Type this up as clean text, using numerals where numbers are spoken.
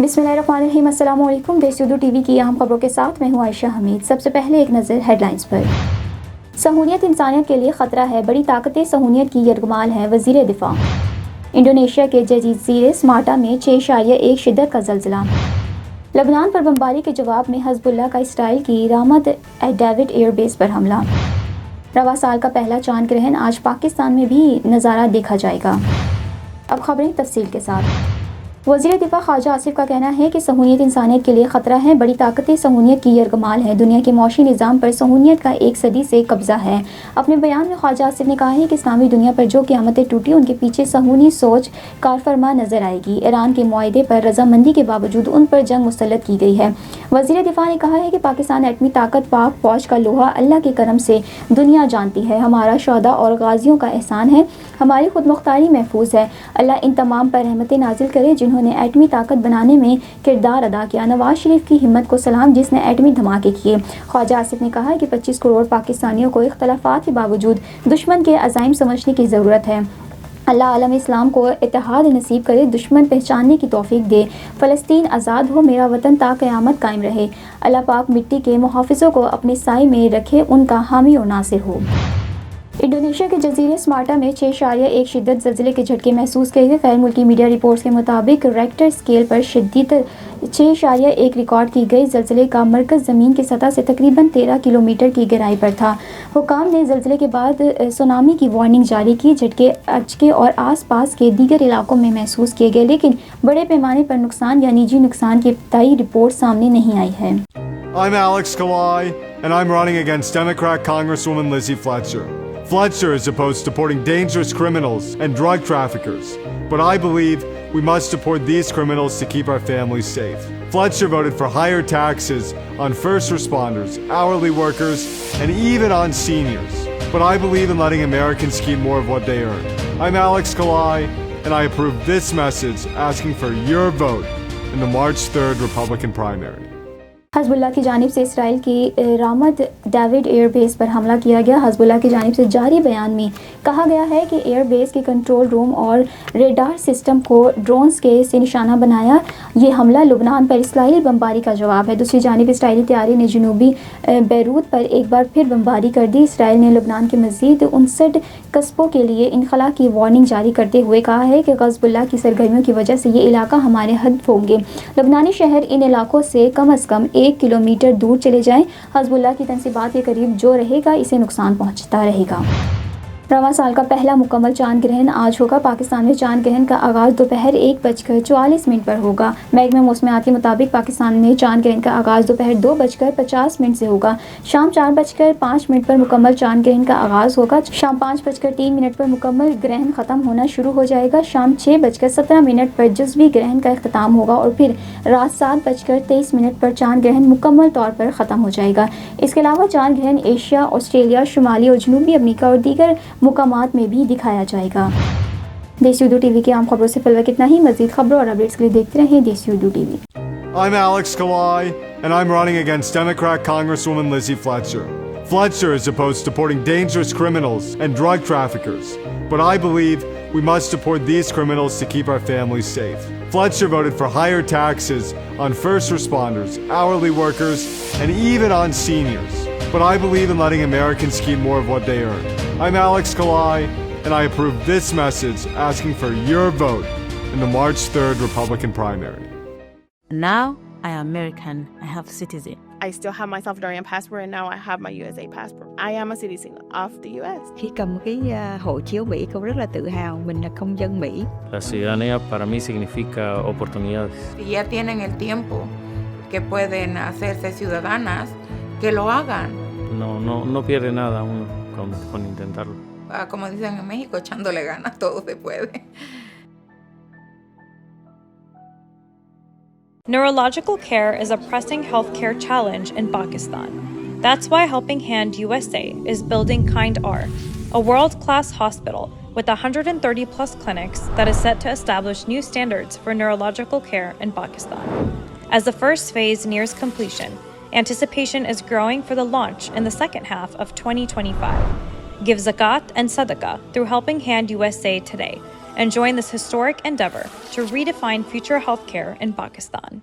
बिस्मिल्लाहिर्रहमानिर्रहीम। अस्सलाम वालेकुम। देश उर्दू टीवी की अहम खबरों के साथ मैं हूँ आयशा हमीद। सबसे पहले एक नज़र हेडलाइंस पर। सहूलियत इंसानियत के लिए ख़तरा है, बड़ी ताकतें सहूलियत की यरगमाल है, वज़ीर दिफा। इंडोनेशिया के जजीरे स्मार्टा में 6.1 शिद्दत का ज़लज़ला। लबनान पर बमबारी के जवाब में हज़बुल्लाह का इसराइल की रामत डेविड एयरबेस पर हमला। रवा साल का पहला चांद ग्रहण आज पाकिस्तान में भी नज़ारा देखा जाएगा। अब खबरें तफसील के साथ। वज़ीर दिफा ख्वाजा आसिफ का कहना है कि सहूलियत इंसानियत के लिए ख़तरा है, बड़ी ताकतें सहूलियत की यरगमाल है, दुनिया के मौशी निज़ाम पर सहूलियत का एक सदी से कब्ज़ा है। अपने बयान में ख्वाजा आसिफ ने कहा है कि इस्लामी दुनिया पर जो क़यामतें टूटी उनके पीछे सहूली सोच कारफरमा नज़र आएगी। ईरान के मुआहदे पर रजामंदी के बावजूद उन पर जंग मुसल्लत की गई है। वज़ीर दिफा ने कहा है कि पाकिस्तान एटमी ताकत पाक फ़ौज का लोहा अल्लाह के करम से दुनिया जानती है। हमारा शहदा और गाजियों का एहसान है, हमारी खुद मुख्तारी महफूज है। अल्लाह इन तमाम पर रहमतें नाजिल करे जिन्होंने एटमी ताकत बनाने में किरदार अदा किया। नवाज शरीफ की हिम्मत को सलाम जिसने एटमी धमाके किए। ख्वाजा आसिफ ने कहा कि 25 करोड़ पाकिस्तानियों को इख्तलाफात के बावजूद दुश्मन के अज़ाइम समझने की ज़रूरत है। अल्लाह आलम इस्लाम को इत्तेहाद नसीब करे, दुश्मन पहचानने की तौफीक दे। फ़लस्तीन आज़ाद हो, मेरा वतन ता क़यामत कायम रहे। अल्लाह पाक मिट्टी के मुहाफ़िज़ों को अपने साए में रखे, उनका हामी और नासिर हो। इंडोनेशिया के जजीरे स्मार्टा में 6.1 शिद्दत ज़लज़ले के झटके महसूस किए गए। गैर मुल्की मीडिया रिपोर्ट्स के मुताबिक रेक्टर स्केल पर शिद्दत 6.1 रिकॉर्ड की गई। ज़लज़ले का मरकज़ ज़मीन की सतह से तकरीबन 13 किलोमीटर की गहराई पर था। हुकाम ने ज़लज़ले के बाद सुनामी की वार्निंग जारी की। झटके अचके और आस पास के दीगर इलाकों में महसूस किए गए, लेकिन बड़े पैमाने पर नुकसान या निजी नुकसान की इब्तदाई रिपोर्ट सामने नहीं आई है। I'm Alex Kalai, and I'm running against Democrat Congresswoman Lizzie Fletcher. Fletcher is opposed to deporting dangerous criminals and drug traffickers, but I believe we must deport these criminals to keep our families safe. Fletcher voted for higher taxes on first responders, hourly workers, and even on seniors. But I believe in letting Americans keep more of what they earn. I'm Alex Kalai, and I approve this message asking for your vote in the March 3rd Republican primary. हज़बुल्लाह की जानिब से Israel की Ramat David airbase पर हमला किया गया। हज़बुल्लाह की जानिब से जारी बयान में कहा गया है कि एयरबेस के कंट्रोल रूम और रेडार सिस्टम को ड्रोन्स के से निशाना बनाया। ये हमला लुबनान पर इसराइली बमबारी का जवाब है। दूसरी जानिब इसराइली तैयारी ने जनूबी बैरूत पर एक बार फिर बमबारी कर दी। इसराइल ने लुबनान के मज़ीद 59 कस्बों के लिए इनखला की वार्निंग जारी करते हुए कहा है कि हज़बुल्लाह की सरगर्मियों की वजह से ये इलाका हमारे हद होंगे। लुबनानी शहर इन इलाकों से कम अज़ कम 1 किलोमीटर दूर चले जाएं। हज़बुल्लाह की तनसीबात के करीब जो रहेगा इसे नुकसान पहुंचता रहेगा। रवा साल का पहला मुकम्मल चांद ग्रहण आज होगा। पाकिस्तान में चांद ग्रहण का आगाज़ दोपहर 1:44 पर होगा। महकमा मौसमियात के मुताबिक पाकिस्तान में चांद ग्रहण का आगाज़ दोपहर 2:50 से होगा। शाम 4:05 पर मुकम्मल चांद ग्रहण का आगाज़ होगा। शाम 5:03 पर मुकम्मल ग्रहण ख़त्म होना शुरू हो जाएगा। शाम 6:17 पर जुज़वी ग्रहण का अख्ताम होगा और फिर रात 7:23 पर चांद ग्रहण मुकम्मल तौर पर ख़त्म हो जाएगा। इसके अलावा चांद ग्रहण एशिया, ऑस्ट्रेलिया, शुमाली और जनूबी अमेरिका और दीगर मुकामात में भी दिखाया जाएगा। देसी उर्दू टीवी की आम खबरों से फिलहाल इतना ही। मज़ीद खबरों और अपडेट्स के लिए देखते रहें देसी Urdu TV. I'm Alex Kalai, and I'm running against Democrat Congresswoman Lizzie Fletcher. Fletcher is opposed to deporting dangerous criminals and drug traffickers, but I believe we must deport these criminals to keep our families safe. Fletcher voted for higher taxes on first responders, hourly workers, and even on seniors. But I believe in letting Americans keep more of what they earn. I'm Alex Kalai, and I approve this message asking for your vote in the March 3rd Republican primary. Now I am American. I have citizen. I still have my Salvadorian passport, and now I have my USA passport. I am a citizen of the US. Khi cầm cái hộ chiếu Mỹ, cô rất là tự hào mình là công dân Mỹ. La ciudadanía para mí significa oportunidades. Si ya tienen el tiempo que pueden hacerse ciudadanas, que lo hagan. No pierde nada uno con intentarlo. Como dicen en México, echándole ganas, todo se puede. Neurological care is a pressing healthcare challenge in Pakistan. That's why Helping Hand USA is building Kind R, a world-class hospital with 130 plus clinics that is set to establish new standards for neurological care in Pakistan. As the first phase nears completion, anticipation is growing for the launch in the second half of 2025. Give zakat and sadaqah through Helping Hand USA today and join this historic endeavor to redefine future healthcare in Pakistan.